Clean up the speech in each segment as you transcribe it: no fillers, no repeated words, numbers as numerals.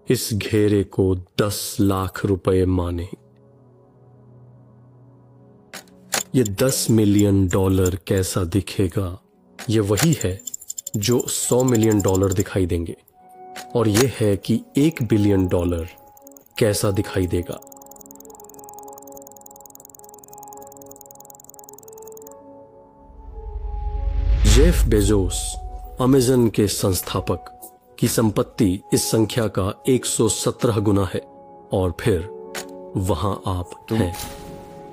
इस घेरे को 10 लाख रुपए माने। ये 10 मिलियन डॉलर कैसा दिखेगा? ये वही है जो 100 मिलियन डॉलर दिखाई देंगे, और ये है कि 1 बिलियन डॉलर कैसा दिखाई देगा। जेफ बेजोस, अमेज़न के संस्थापक, की संपत्ति इस संख्या का 117 गुना है, और फिर वहां आप हैं।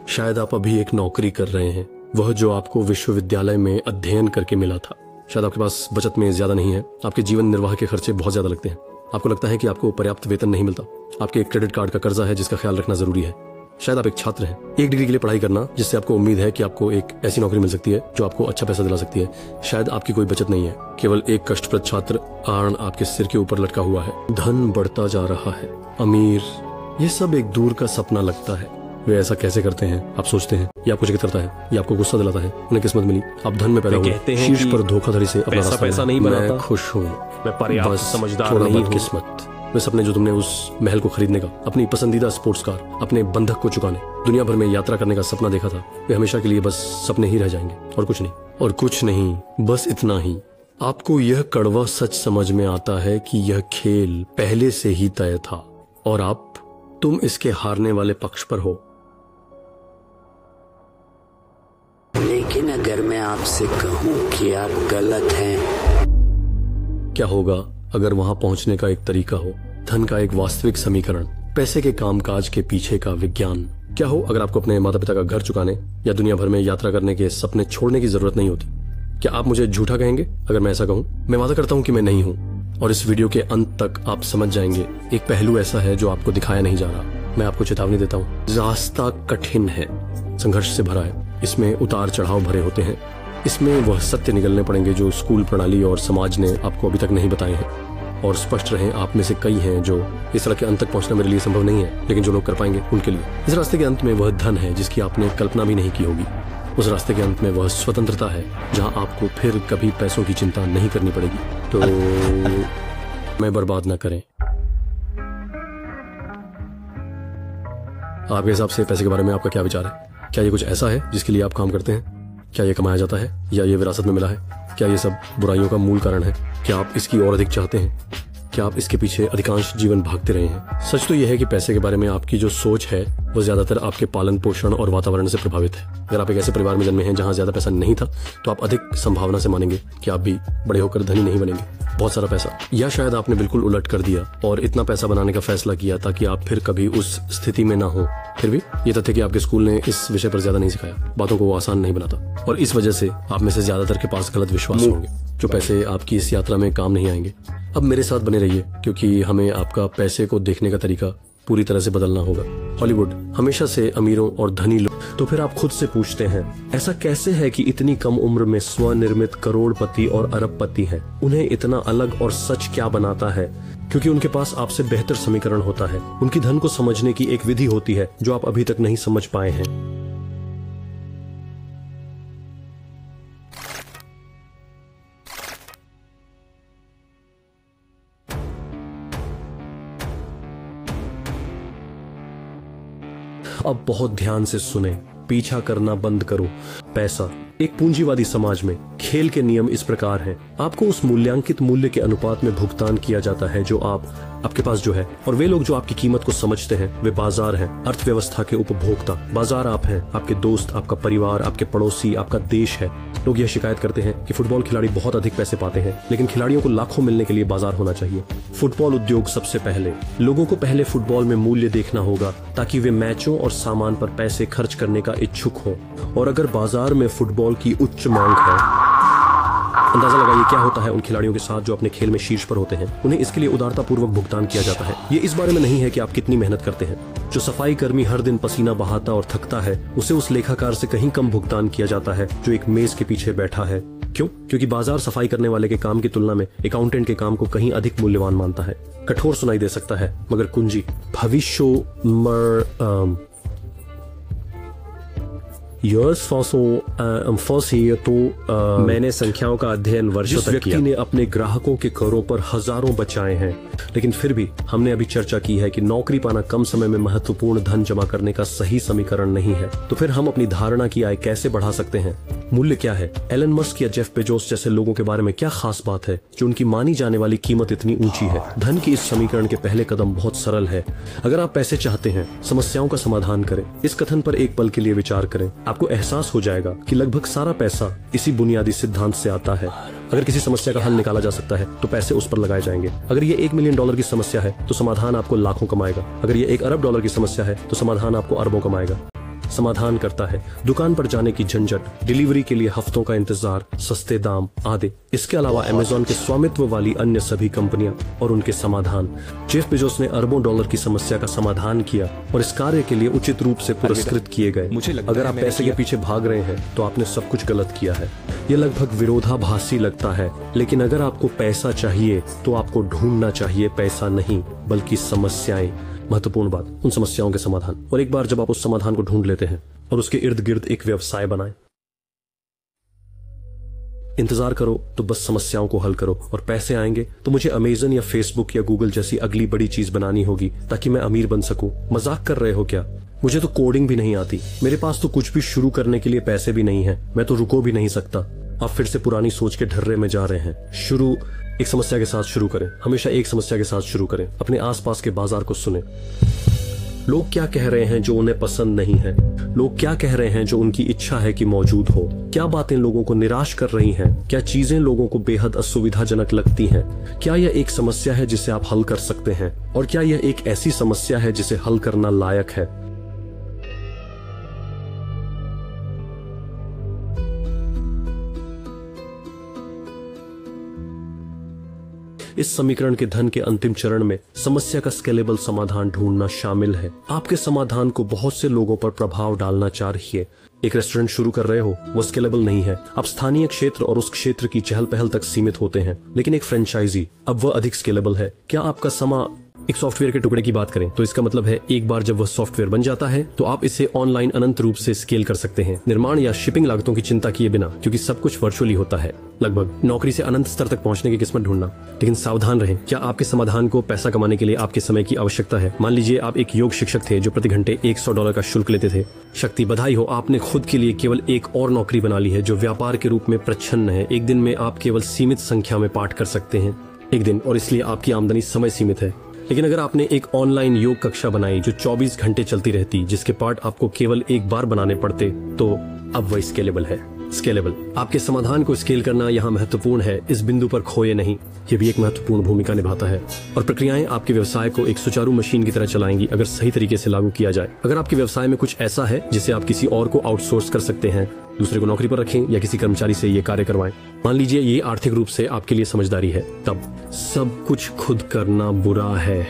शायद आप अभी एक नौकरी कर रहे हैं, वह जो आपको विश्वविद्यालय में अध्ययन करके मिला था। शायद आपके पास बचत में ज्यादा नहीं है, आपके जीवन निर्वाह के खर्चे बहुत ज्यादा लगते हैं, आपको लगता है कि आपको पर्याप्त वेतन नहीं मिलता, आपके एक क्रेडिट कार्ड का कर्जा है जिसका ख्याल रखना जरूरी है। शायद आप एक छात्र हैं, एक डिग्री के लिए पढ़ाई करना जिससे आपको उम्मीद है कि आपको एक ऐसी नौकरी मिल सकती है जो आपको अच्छा पैसा दिला सकती है। शायद आपकी कोई बचत नहीं है, केवल एक कष्टप्रद छात्र आर्ण आपके सिर के ऊपर लटका हुआ है। धन बढ़ता जा रहा है, अमीर, ये सब एक दूर का सपना लगता है। वे ऐसा कैसे करते हैं? आप सोचते हैं ये आपको चकित करता है, ये आपको गुस्सा दिलाता है। उन्हें किस्मत मिली, आप धन में पैदा हुए, शीर्ष पर धोखाधड़ी से अपना रास्ता नहीं बनाता। मैं खुश हूँ, मैं पर्याप्त समझदार नहीं हूँ। किस्मत, वे सपने जो तुमने उस महल को खरीदने का, अपनी पसंदीदा स्पोर्ट्स कार, अपने बंधक को चुकाने, दुनिया भर में यात्रा करने का सपना देखा था, वे हमेशा के लिए बस सपने ही रह जाएंगे, और कुछ नहीं। और कुछ नहीं, बस इतना ही। आपको यह कड़वा सच समझ में आता है कि यह खेल पहले से ही तय था, और तुम इसके हारने वाले पक्ष पर हो। लेकिन अगर मैं आपसे कहूं कि आप गलत हैं, क्या होगा अगर वहां पहुंचने का एक तरीका हो, धन का एक वास्तविक समीकरण, पैसे के कामकाज के पीछे का विज्ञान? क्या हो अगर आपको अपने माता पिता का घर चुकाने या दुनिया भर में यात्रा करने के सपने छोड़ने की जरूरत नहीं होती? क्या आप मुझे झूठा कहेंगे अगर मैं ऐसा कहूं? मैं वादा करता हूं कि मैं नहीं हूं, और इस वीडियो के अंत तक आप समझ जाएंगे एक पहलू ऐसा है जो आपको दिखाया नहीं जा रहा। मैं आपको चेतावनी देता हूं, रास्ता कठिन है, संघर्ष से भरा है, इसमें उतार चढ़ाव भरे होते हैं, इसमें वह सत्य निगलने पड़ेंगे जो स्कूल प्रणाली और समाज ने आपको अभी तक नहीं बताए हैं। और स्पष्ट रहें, आप में से कई हैं जो इस तरह के अंत तक पहुंचना मेरे लिए संभव नहीं है, लेकिन जो लोग कर पाएंगे उनके लिए इस रास्ते के अंत में वह धन है जिसकी आपने कल्पना भी नहीं की होगी। उस रास्ते के अंत में वह स्वतंत्रता है जहां आपको फिर कभी पैसों की चिंता नहीं करनी पड़ेगी। तो मैं बर्बाद ना करें। आपके हिसाब से पैसे के बारे में आपका क्या विचार है? क्या ये कुछ ऐसा है जिसके लिए आप काम करते हैं? क्या ये कमाया जाता है, या ये विरासत में मिला है? क्या ये सब बुराइयों का मूल कारण है? क्या आप इसकी और अधिक चाहते हैं? क्या आप इसके पीछे अधिकांश जीवन भागते रहे हैं? सच तो यह है कि पैसे के बारे में आपकी जो सोच है वो ज्यादातर आपके पालन पोषण और वातावरण से प्रभावित है। अगर आप एक ऐसे परिवार में जन्मे हैं जहां ज्यादा पैसा नहीं था, तो आप अधिक संभावना से मानेंगे कि आप भी बड़े होकर धनी नहीं बनेंगे, बहुत सारा पैसा। या शायद आपने बिल्कुल उलट कर दिया और इतना पैसा बनाने का फैसला किया ताकि आप फिर कभी उस स्थिति में ना हो। फिर भी ये तथ्य कि आपके स्कूल ने इस विषय पर ज्यादा नहीं सिखाया, बातों को वो आसान नहीं बनाता, और इस वजह से आप में से ज्यादातर के पास गलत विश्वास होंगे जो पैसे आपकी इस यात्रा में काम नहीं आएंगे। अब मेरे साथ बने रहिए, क्योंकि हमें आपका पैसे को देखने का तरीका पूरी तरह से बदलना होगा। हॉलीवुड हमेशा से अमीरों और धनी लोग। तो फिर आप खुद से पूछते हैं, ऐसा कैसे है कि इतनी कम उम्र में स्वनिर्मित करोड़पति और अरबपति हैं? उन्हें इतना अलग और सच क्या बनाता है? क्योंकि उनके पास आपसे बेहतर समीकरण होता है। उनकी धन को समझने की एक विधि होती है जो आप अभी तक नहीं समझ पाए हैं। अब बहुत ध्यान से सुने, पीछा करना बंद करो। पैसा एक पूंजीवादी समाज में खेल के नियम इस प्रकार हैं। आपको उस मूल्यांकित मूल्य के अनुपात में भुगतान किया जाता है जो आपके पास जो है, और वे लोग जो आपकी कीमत को समझते हैं वे बाजार हैं, अर्थव्यवस्था के उपभोक्ता। बाजार आप हैं, आपके दोस्त, आपका परिवार, आपके पड़ोसी, आपका देश है। लोग यह शिकायत करते हैं कि फुटबॉल खिलाड़ी बहुत अधिक पैसे पाते हैं, लेकिन खिलाड़ियों को लाखों मिलने के लिए बाजार होना चाहिए। फुटबॉल उद्योग सबसे पहले, लोगों को पहले फुटबॉल में मूल्य देखना होगा ताकि वे मैचों और सामान पर पैसे खर्च करने का इच्छुक हों। और अगर बाजार में फुटबॉल की उच्च मांग है, अंदाजा लगाइए क्या होता है उन खिलाड़ियों के साथ जो अपने खेल में शीर्ष पर होते हैं। उन्हें इसके लिए उदारता पूर्वक भुगतान किया जाता है। ये इस बारे में नहीं है कि आप कितनी मेहनत करते हैं। जो सफाई कर्मी हर दिन पसीना बहाता और थकता है, उसे उस लेखाकार से कहीं कम भुगतान किया जाता है जो एक मेज के पीछे बैठा है। क्यों? क्योंकि बाजार सफाई करने वाले के काम की तुलना में अकाउंटेंट के काम को कहीं अधिक मूल्यवान मानता है। कठोर सुनाई दे सकता है, मगर कुंजी years for year तो मैंने संख्याओं का अध्ययन वर्षों जिस तक व्यक्ति किया। ने अपने ग्राहकों के करों पर हजारों बचाए हैं, लेकिन फिर भी हमने अभी चर्चा की है कि नौकरी पाना कम समय में महत्वपूर्ण धन जमा करने का सही समीकरण नहीं है। तो फिर हम अपनी धारणा की आय कैसे बढ़ा सकते हैं? मूल्य क्या है? एलन मस्क या जेफ बेजोस जैसे लोगों के बारे में क्या खास बात है जो उनकी मानी जाने वाली कीमत इतनी ऊंची है? धन की इस समीकरण के पहले कदम बहुत सरल है। अगर आप पैसे चाहते हैं, समस्याओं का समाधान करें। इस कथन पर एक पल के लिए विचार करें। आपको एहसास हो जाएगा कि लगभग सारा पैसा इसी बुनियादी सिद्धांत से आता है। अगर किसी समस्या का हल निकाला जा सकता है तो पैसे उस पर लगाए जाएंगे। अगर ये $1 मिलियन की समस्या है तो समाधान आपको लाखों कमाएगा। अगर ये $1 अरब की समस्या है तो समाधान आपको अरबों कमाएगा। समाधान करता है दुकान पर जाने की झंझट, डिलीवरी के लिए हफ्तों का इंतजार, सस्ते दाम आदि। इसके अलावा अमेज़न के स्वामित्व वाली अन्य सभी कंपनियां और उनके समाधान। जेफ बेजोस ने अरबों डॉलर की समस्या का समाधान किया और इस कार्य के लिए उचित रूप से पुरस्कृत किए गए। अगर आप पैसे के पीछे भाग रहे हैं तो आपने सब कुछ गलत किया है। यह लगभग विरोधाभासी लगता है, लेकिन अगर आपको पैसा चाहिए तो आपको ढूंढना चाहिए पैसा नहीं बल्कि समस्याएं। महत्वपूर्ण बात, उन समस्याओं के समाधान। और एक बार जब आप उस समाधान को ढूंढ लेते हैं और उसके इर्द गिर्द एक व्यवसाय बनाएं। इंतजार करो तो बस समस्याओं को हल करो और पैसे आएंगे तो मुझे अमेज़न या फेसबुक या गूगल जैसी अगली बड़ी चीज बनानी होगी ताकि मैं अमीर बन सकूं। मजाक कर रहे हो क्या? मुझे तो कोडिंग भी नहीं आती। मेरे पास तो कुछ भी शुरू करने के लिए पैसे भी नहीं है। मैं तो रुको भी नहीं सकता। आप फिर से पुरानी सोच के ढर्रे में जा रहे हैं। शुरू एक समस्या के साथ शुरू करें। हमेशा एक समस्या के साथ शुरू करें। अपने आसपास के बाजार को सुनें। लोग क्या कह रहे हैं जो उन्हें पसंद नहीं है? लोग क्या कह रहे हैं जो उनकी इच्छा है कि मौजूद हो? क्या बातें लोगों को निराश कर रही हैं? क्या चीजें लोगों को बेहद असुविधाजनक लगती हैं? क्या यह एक समस्या है जिसे आप हल कर सकते हैं? और क्या यह एक ऐसी समस्या है जिसे हल करना लायक है? इस समीकरण के धन के अंतिम चरण में समस्या का स्केलेबल समाधान ढूंढना शामिल है। आपके समाधान को बहुत से लोगों पर प्रभाव डालना चाहिए। एक रेस्टोरेंट शुरू कर रहे हो, वो स्केलेबल नहीं है। आप स्थानीय क्षेत्र और उस क्षेत्र की चहल पहल तक सीमित होते हैं। लेकिन एक फ्रेंचाइजी, अब वह अधिक स्केलेबल है। क्या आपका समा एक सॉफ्टवेयर के टुकड़े की बात करें तो इसका मतलब है एक बार जब वह सॉफ्टवेयर बन जाता है तो आप इसे ऑनलाइन अनंत रूप से स्केल कर सकते हैं, निर्माण या शिपिंग लागतों की चिंता किए बिना, क्योंकि सब कुछ वर्चुअली होता है। लगभग नौकरी से अनंत स्तर तक पहुंचने की किस्मत ढूंढना। लेकिन सावधान रहें, क्या आपके समाधान को पैसा कमाने के लिए आपके समय की आवश्यकता है? मान लीजिए आप एक योग शिक्षक थे जो प्रति घंटे $100 का शुल्क लेते थे। शक्ति, बधाई हो, आपने खुद के लिए केवल एक और नौकरी बना ली है जो व्यापार के रूप में प्रच्छन्न है। एक दिन में आप केवल सीमित संख्या में पाठ कर सकते हैं, एक दिन, और इसलिए आपकी आमदनी समय सीमित है। लेकिन अगर आपने एक ऑनलाइन योग कक्षा बनाई जो 24 घंटे चलती रहती, जिसके पार्ट आपको केवल एक बार बनाने पड़ते, तो अब वह स्केलेबल है। स्केलेबल, आपके समाधान को स्केल करना यहाँ महत्वपूर्ण है। इस बिंदु पर खोए नहीं, ये भी एक महत्वपूर्ण भूमिका निभाता है। और प्रक्रियाएं आपके व्यवसाय को एक सुचारू मशीन की तरह चलाएंगी अगर सही तरीके से लागू किया जाए। अगर आपके व्यवसाय में कुछ ऐसा है जिसे आप किसी और को आउटसोर्स कर सकते हैं, दूसरे को नौकरी पर रखें या किसी कर्मचारी से ये कार्य करवाएं। मान लीजिए ये आर्थिक रूप से आपके लिए समझदारी है, तब सब कुछ खुद करना बुरा है।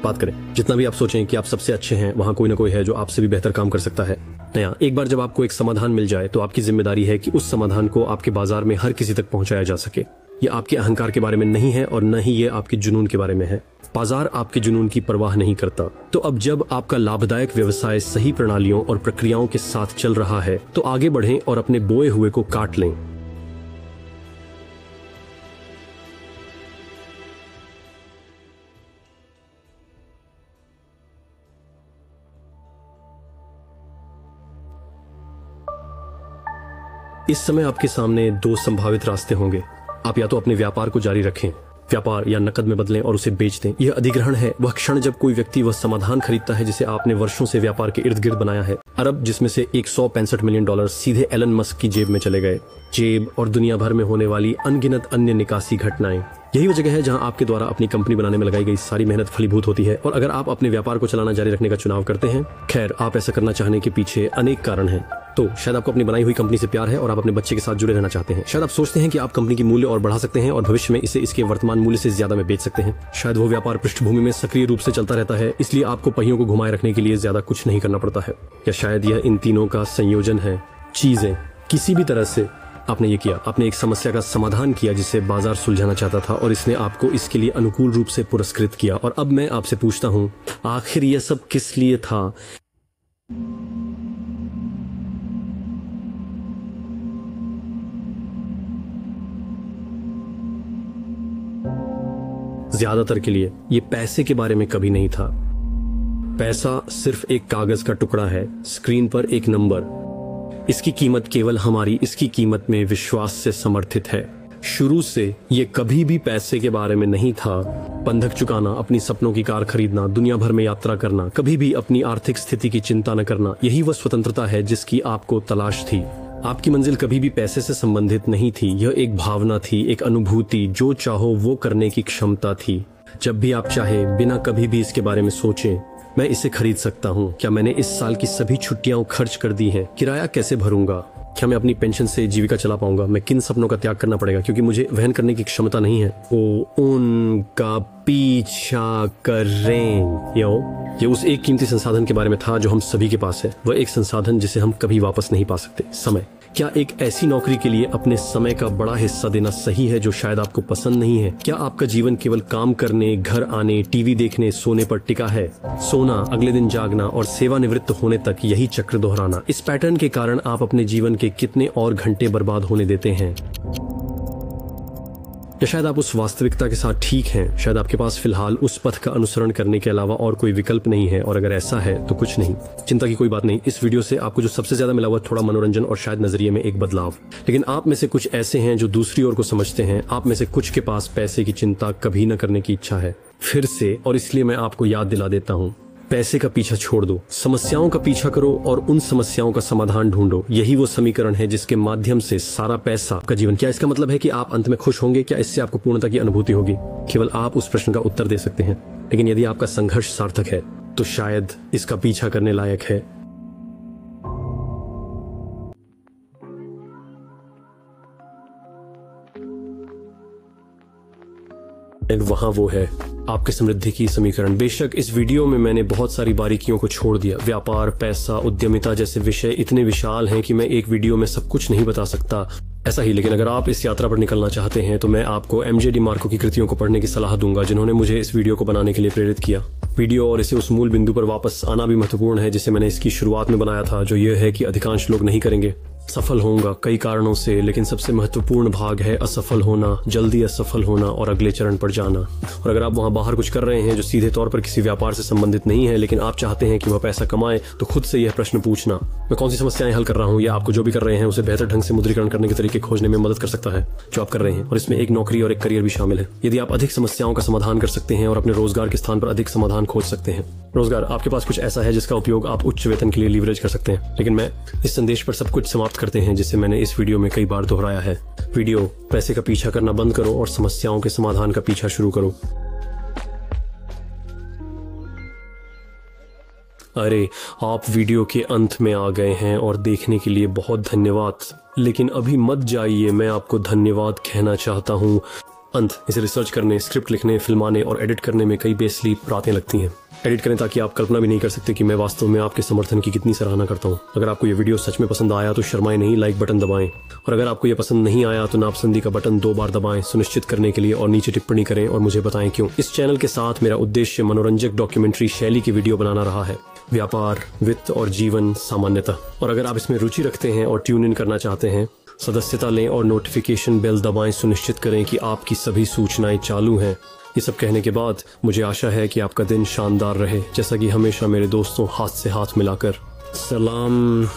बात करें, जितना भी आप सोचें कि आप सबसे अच्छे हैं, वहाँ कोई ना कोई है जो आपसे भी बेहतर काम कर सकता है। नया, एक बार जब आपको एक समाधान मिल जाए तो आपकी जिम्मेदारी है कि उस समाधान को आपके बाजार में हर किसी तक पहुंचाया जा सके। ये आपके अहंकार के बारे में नहीं है और न ही ये आपके जुनून के बारे में है। बाजार आपके जुनून की परवाह नहीं करता। तो अब जब आपका लाभदायक व्यवसाय सही प्रणालियों और प्रक्रियाओं के साथ चल रहा है तो आगे बढ़ें और अपने बोए हुए को काट लें। इस समय आपके सामने दो संभावित रास्ते होंगे। आप या तो अपने व्यापार को जारी रखें, व्यापार या नकद में बदलें और उसे बेच दें। यह अधिग्रहण है, वह क्षण जब कोई व्यक्ति वह समाधान खरीदता है जिसे आपने वर्षों से व्यापार के इर्द गिर्द बनाया है। अरब, जिसमें से $165 मिलियन सीधे एलन मस्क की जेब में चले गए। जेब और दुनिया भर में होने वाली अनगिनत अन्य निकासी घटनाएं, यही वो जगह है जहां आपके द्वारा अपनी कंपनी बनाने में लगाई गई सारी मेहनत फलीभूत होती है। और अगर आप अपने व्यापार को चलाना जारी रखने का चुनाव करते हैं, खैर, आप ऐसा करना चाहने के पीछे अनेक कारण हैं। तो शायद आपको अपनी बनाई हुई कंपनी से प्यार है और आप अपने बच्चे के साथ जुड़े रहना चाहते हैं। शायद आप सोचते हैं कि आप कंपनी की मूल्य और बढ़ा सकते हैं और भविष्य में इसे इसके वर्तमान मूल्य से ज्यादा में बेच सकते हैं। शायद वो व्यापार पृष्ठभूमि में सक्रिय रूप से चलता रहता है, इसलिए आपको पहियों को घुमाए रखने के लिए ज्यादा कुछ नहीं करना पड़ता है। या शायद यह इन तीनों का संयोजन है। चीजें किसी भी तरह से आपने ये किया, आपने एक समस्या का समाधान किया जिसे बाजार सुलझाना चाहता था और इसने आपको इसके लिए अनुकूल रूप से पुरस्कृत किया। और अब मैं आपसे पूछता हूं, आखिर यह सब किस लिए था? ज्यादातर के लिए ये पैसे के बारे में कभी नहीं था। पैसा सिर्फ एक कागज का टुकड़ा है, स्क्रीन पर एक नंबर। इसकी कीमत केवल हमारी इसकी कीमत में विश्वास से समर्थित है। शुरू से ये कभी भी पैसे के बारे में नहीं था। बंधक चुकाना, अपनी सपनों की कार खरीदना, दुनिया भर में यात्रा करना, कभी भी अपनी आर्थिक स्थिति की चिंता न करना, यही वह स्वतंत्रता है जिसकी आपको तलाश थी। आपकी मंजिल कभी भी पैसे से संबंधित नहीं थी। यह एक भावना थी, एक अनुभूति, जो चाहो वो करने की क्षमता थी। जब भी आप चाहे, बिना कभी भी इसके बारे में सोचें, मैं इसे खरीद सकता हूँ। क्या मैंने इस साल की सभी छुट्टियां खर्च कर दी हैं? किराया कैसे भरूंगा? क्या मैं अपनी पेंशन से जीविका चला पाऊंगा? मैं किन सपनों का त्याग करना पड़ेगा क्योंकि मुझे वहन करने की क्षमता नहीं है? वो उनका पीछा करें। ये उस एक कीमती संसाधन के बारे में था जो हम सभी के पास है। वह एक संसाधन जिसे हम कभी वापस नहीं पा सकते, समय। क्या एक ऐसी नौकरी के लिए अपने समय का बड़ा हिस्सा देना सही है जो शायद आपको पसंद नहीं है? क्या आपका जीवन केवल काम करने, घर आने, टीवी देखने, सोने पर टिका है? सोना, अगले दिन जागना और सेवानिवृत्त होने तक यही चक्र दोहराना। इस पैटर्न के कारण आप अपने जीवन के कितने और घंटे बर्बाद होने देते हैं? या शायद आप उस वास्तविकता के साथ ठीक हैं। शायद आपके पास फिलहाल उस पथ का अनुसरण करने के अलावा और कोई विकल्प नहीं है, और अगर ऐसा है तो कुछ नहीं, चिंता की कोई बात नहीं। इस वीडियो से आपको जो सबसे ज्यादा मिला हुआ थोड़ा मनोरंजन और शायद नजरिए में एक बदलाव। लेकिन आप में से कुछ ऐसे हैं जो दूसरी ओर को समझते हैं। आप में से कुछ के पास पैसे की चिंता कभी न करने की इच्छा है। फिर से, और इसलिए मैं आपको याद दिला देता हूँ, पैसे का पीछा छोड़ दो, समस्याओं का पीछा करो और उन समस्याओं का समाधान ढूंढो। यही वो समीकरण है जिसके माध्यम से सारा पैसा का जीवन। क्या इसका मतलब है कि आप अंत में खुश होंगे? क्या इससे आपको पूर्णता की अनुभूति होगी? केवल आप उस प्रश्न का उत्तर दे सकते हैं। लेकिन यदि आपका संघर्ष सार्थक है तो शायद इसका पीछा करने लायक है। वहां वो है आपके समृद्धि की समीकरण। बेशक इस वीडियो में मैंने बहुत सारी बारीकियों को छोड़ दिया। व्यापार, पैसा, उद्यमिता जैसे विषय इतने विशाल हैं कि मैं एक वीडियो में सब कुछ नहीं बता सकता। ऐसा ही, लेकिन अगर आप इस यात्रा पर निकलना चाहते हैं तो मैं आपको MJ डिमार्को की कृतियों को पढ़ने की सलाह दूंगा, जिन्होंने मुझे इस वीडियो को बनाने के लिए प्रेरित किया। वीडियो और इसे उस मूल बिंदु पर वापस आना भी महत्वपूर्ण है जिसे मैंने इसकी शुरुआत में बनाया था, जो यह है कि अधिकांश लोग नहीं करेंगे। सफल होऊंगा कई कारणों से, लेकिन सबसे महत्वपूर्ण भाग है असफल होना, जल्दी असफल होना और अगले चरण पर जाना। और अगर आप वहां बाहर कुछ कर रहे हैं जो सीधे तौर पर किसी व्यापार से संबंधित नहीं है, लेकिन आप चाहते हैं कि वह पैसा कमाए, तो खुद से यह प्रश्न पूछना, मैं कौन सी समस्याएं हल कर रहा हूं? या आपको जो भी कर रहे हैं उसे बेहतर ढंग से मुद्रीकरण करने के तरीके खोजने में मदद कर सकता है जो आप कर रहे हैं। और इसमें एक नौकरी और एक करियर भी शामिल है। यदि आप अधिक समस्याओं का समाधान कर सकते हैं और अपने रोजगार के स्थान पर अधिक समाधान खोज सकते हैं। रोजगार, आपके पास कुछ ऐसा है जिसका उपयोग आप उच्च वेतन के लिए लीवरेज कर सकते हैं। लेकिन मैं इस संदेश पर सब कुछ समाप्त करते हैं जिसे मैंने इस वीडियो में कई बार दोहराया है। वीडियो, पैसे का पीछा करना बंद करो और समस्याओं के समाधान का पीछा शुरू करो। अरे, आप वीडियो के अंत में आ गए हैं और देखने के लिए बहुत धन्यवाद। लेकिन अभी मत जाइए, मैं आपको धन्यवाद कहना चाहता हूँ। अंत, इसे रिसर्च करने, स्क्रिप्ट लिखने, फिल्माने और एडिट करने में कई बेस्लीप रातें लगती हैं। एडिट करें ताकि आप कल्पना भी नहीं कर सकते कि मैं वास्तव में आपके समर्थन की कितनी सराहना करता हूं। अगर आपको यह वीडियो सच में पसंद आया तो शर्माएं नहीं, लाइक बटन दबाएं। और अगर आपको यह पसंद नहीं आया तो नापसंदी का बटन 2 बार दबाएं सुनिश्चित करने के लिए, और नीचे टिप्पणी करें और मुझे बताएं क्यों। इस चैनल के साथ मेरा उद्देश्य मनोरंजक डॉक्यूमेंट्री शैली की वीडियो बनाना रहा है। व्यापार, वित्त और जीवन सामान्यतः। और अगर आप इसमें रुचि रखते हैं और ट्यून इन करना चाहते हैं, सदस्यता लें और नोटिफिकेशन बेल दबाएं। सुनिश्चित करें कि आपकी सभी सूचनाएं चालू हैं। ये सब कहने के बाद मुझे आशा है कि आपका दिन शानदार रहे। जैसा कि हमेशा मेरे दोस्तों, हाथ से हाथ मिलाकर सलाम।